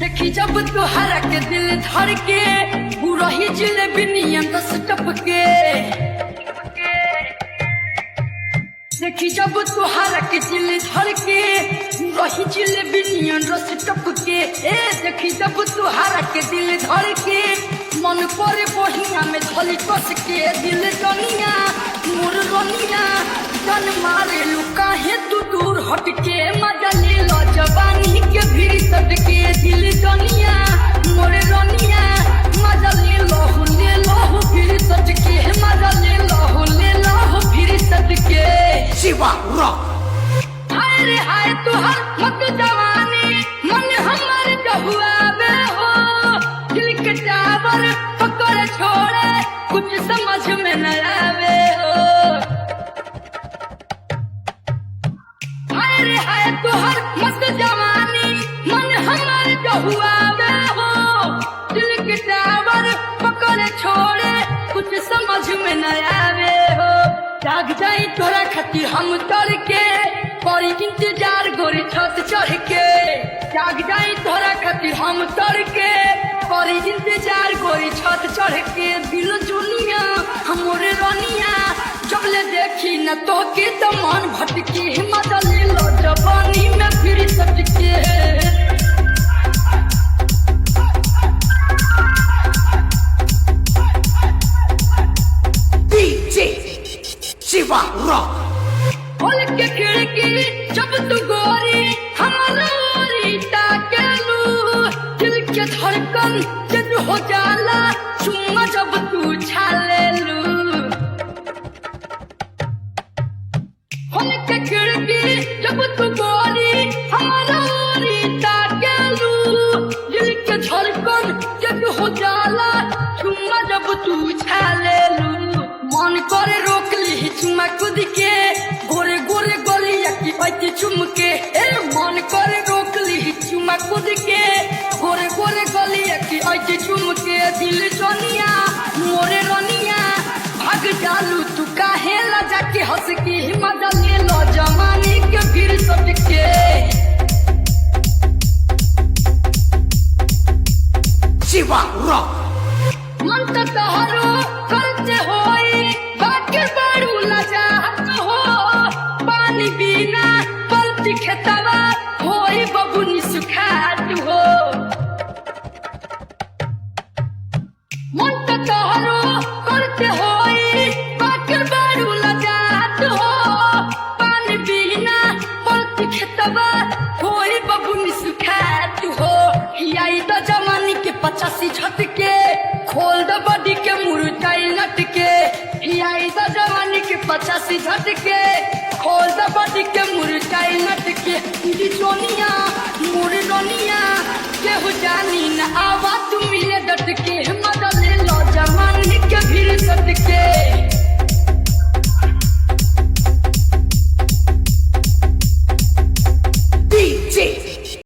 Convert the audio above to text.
देखी जब तुहरा के दिल धर के पूरा ही जिलेबी नियन रस टपके। देखी जब तुहरा के दिल धर के पूरा ही जिलेबी नियन रस टपके। देखी जब तुहरा के दिल धर के मन करे बहिया में धली कस के। दिल दुनिया मोर रनिया जन मारे लुका है तू दूर हट के। मजा ले लो जवानी के भीड़ सटके। दिल दुनिया मोर रनिया मजा ले लो भीड़ सटके। मजा ले लो भीड़ सटके। शिवा हाय रे हाय तुहर मत जवानी मन हमार जहुआबे हो। दिल के टावर पकड़ छोड़े कुछ समझ में न आवे हो। हाय रे हाय तुहर मत जवानी मन हमार जहुआबे हो। दिल के टावर पकड़ छोड़े कुछ समझ में न आवे हो। जाग जाई तोरा खातिर हम तर के बड़ी इंतजार गोरी छत चढ़ के। जाग जाई तोरा खातिर हम तर के बड़ी इंतजार गोरी छत चढ़ के। दिल जुनिया हमरे रनिया जब ले देखी न तो के तो मन भटके। मजा ले लो जवानी में फिर सटके। शिवा खोल के खिड़की जब तू गोरी हमारा ओरी ताकेलू। दिल के धड़कन जब हो जाला चुम्मा जब तू छालेलू। खोल के खिड़की जब तू गोरी हमारा ओरी ताकेलू। दिल के धड़कन जब हो जाला चुम्मा जब तू छालेलू। मन करे रोक ली चुम्मा खुद के गोरे गोरे गलिया की ऐती चुमके। मन करे रोक ली चुम्मा खुद के गोरे गोरे गलिया की ऐती चुमके। दिल जनिया मोरे रनिया भाग जालू तू काहे लजा के हंस की। मजा ले लो जवानी के फिर सटके। शिवा मन तो तोहरो करते होई बाकी बड़ू लजात हो। पानी बिना पलती खेतवा होई बबुनी सुखात हो। मन तो तोहरो करते होई बाकी बड़ू लजात हो। पानी बिना पलती खेतवा होई बबुनी सुखात हो। हियाई तो जवानी के 85 झटके खोल द बॉडी के मुरझाई लटके। हियाई द जवानी के 85 झटके खोल द बॉडी के मुरझाई लटके।